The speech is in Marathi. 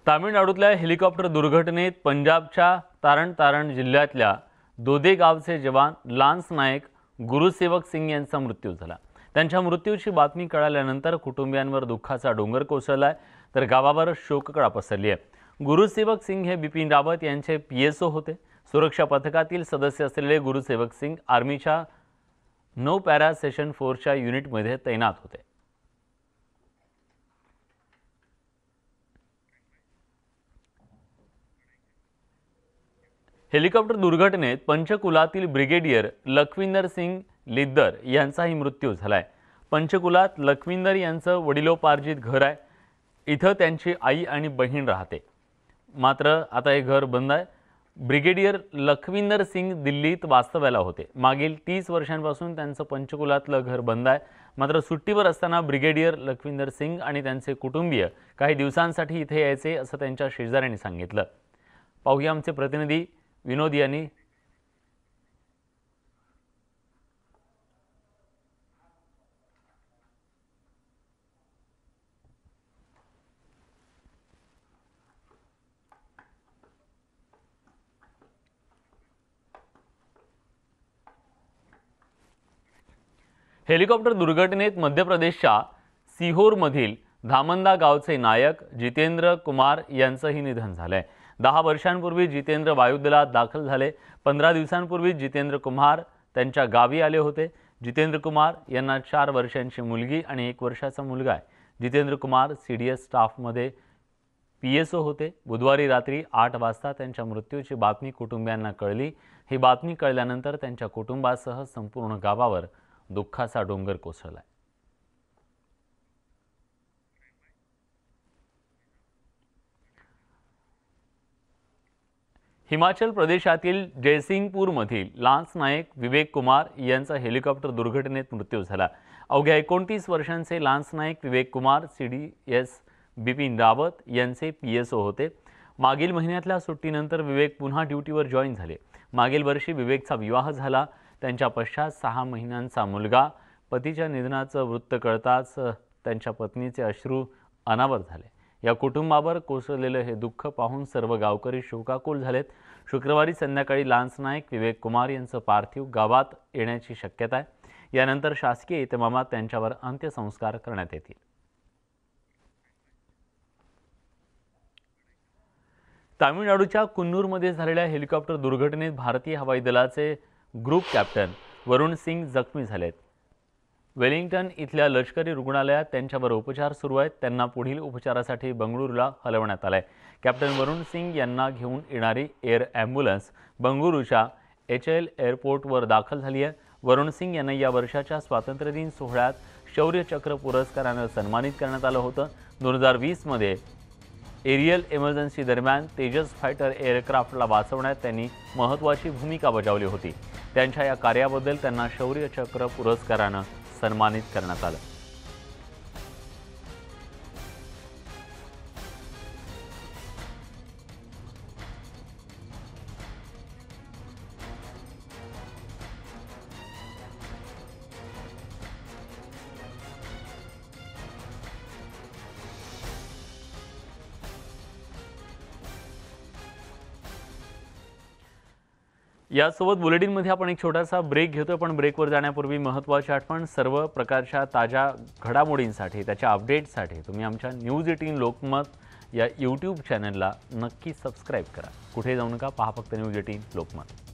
तामिळनाडूतल्या हेलिकॉप्टर दुर्घटनेत पंजाबच्या तारण जिल्ह्यातल्या दोदे गावचे जवान लान्स नायक गुरुसेवक सिंग यांचा मृत्यू झाला। त्यांच्या मृत्यूची बातमी कळाल्यानंतर कुटुंबियांवर दुःखाचा डोंगर कोसळलाय, तर गावावर शोककळा पसरली आहे। गुरुसेवक सिंग हे बिपिन रावत यांचे पीएसओ होते। सुरक्षा पथकातील सदस्य असलेले गुरुसेवक सिंग आर्मीच्या 9 पॅरा सेशन फोर्सच्या युनिटमध्ये तैनात होते। हेलिकॉप्टर दुर्घटनेत पंचकुलातील ब्रिगेडियर लखविंदर सिंग लिद्दर यांचाही मृत्यू झालाय। पंचकुलात लखविंदर यांचं वडिलोपार्जित घर आहे। इथं त्यांची आई आणि बहीण राहते, मात्र आता हे घर बंद आहे। ब्रिगेडियर लखविंदर सिंग दिल्लीत वास्तव्याला होते। मागील 30 वर्षांपासून त्यांचं पंचकुलातलं घर बंद आहे, मात्र सुट्टीवर असताना ब्रिगेडियर लखविंदर सिंग आणि त्यांचे कुटुंबीय काही दिवसांसाठी इथे यायचे असं त्यांच्या शेजाऱ्यांनी सांगितलं। पाहूया आमचे प्रतिनिधी विनोद यांनी। हेलिकॉप्टर दुर्घटनेत मध्य प्रदेशच्या सिहोरमधील धामंदा गावचे नायक जितेंद्र कुमार यांचंही निधन झालंय। 10 वर्षांपूर्वी जितेंद्र वायुदलात दाखल झाले। 15 दिवसांपूर्वी जितेंद्र कुमार त्यांच्या गावी आले होते। जितेंद्र कुमार यांना 4 वर्षांची मुलगी आणि 1 वर्षाचा मुलगा आहे। जितेंद्र कुमार सीडीएस स्टाफमध्ये पीएसओ होते। बुधवारी रात्री 8 वाजता त्यांच्या मृत्यूची बातमी कुटुंबियांना कळली। ही बातमी कळल्यानंतर त्यांच्या कुटुंबासह संपूर्ण गावावर दुःखाचा डोंगर कोसळलाय। हिमाचल प्रदेशातील जयसिंगपूरमधील लान्स नायक विवेक कुमार यांचा हेलिकॉप्टर दुर्घटनेत मृत्यू झाला। अवघ्या 29 वर्षांचे लान्स नायक विवेक कुमार सीडीएस बिपिन रावत यांचे पीएसओ होते। मागील महिन्यातल्या सुट्टीनंतर विवेक पुन्हा ड्युटीवर जॉईन झाले। मागील वर्षी विवेकचा विवाह झाला। त्यांच्या पश्चात 6 महिन्यांचा मुलगा। पतीच्या निधनाचं वृत्त कळताच त्यांच्या पत्नीचे अश्रू अनावर झाले। या कुटुंबावर कोसळलेलं हे दुःख पाहून सर्व गावकरी शोकाकुल झालेत। शुक्रवारी संध्याकाळी लान्स नायक विवेक कुमार यांचं पार्थिव गावात येण्याची शक्यता आहे। यानंतर शासकीय इतमामात त्यांच्यावर अंत्यसंस्कार करण्यात येतील। तामिळनाडूच्या कुन्नूरमध्ये झालेल्या हेलिकॉप्टर दुर्घटनेत भारतीय हवाई दलाचे ग्रुप कॅप्टन वरुण सिंग जखमी झालेत। वेलिंग्टन इथल्या लष्करी रुग्णालयात त्यांच्यावर उपचार सुरू आहेत। त्यांना पुढील उपचारासाठी बंगळुरूला हलवण्यात आलंय। कॅप्टन वरुण सिंग यांना घेऊन येणारी एअर ॲम्ब्युलन्स बंगळुरूच्या HL एअरपोर्टवर दाखल झाली आहे। वरुण सिंग यांना या वर्षाच्या स्वातंत्र्य दिन सोहळ्यात शौर्य चक्र पुरस्कारानं सन्मानित करण्यात आलं होतं। 2020 मध्ये एरियल इमर्जन्सी दरम्यान तेजस फायटर एअरक्राफ्टला वाचवण्यात त्यांनी महत्त्वाची भूमिका बजावली होती। त्यांच्या या कार्याबद्दल त्यांना शौर्य चक्र पुरस्कारानं सन्मानित करण्यात आलं। यासोबत बुलेटिनमध्ये आपण एक छोटासा ब्रेक घेतोय, पण ब्रेकवर जाण्यापूर्वी महत्त्वाची आठवण, सर्व प्रकारच्या ताज्या घडामोडींसाठी, त्याच्या अपडेट्ससाठी तुम्ही आमच्या न्यूज 18 लोकमत या यूट्यूब चॅनलला नक्की सबस्क्राईब करा। कुठे जाऊ नका, पहा फक्त न्यूज 18 लोकमत।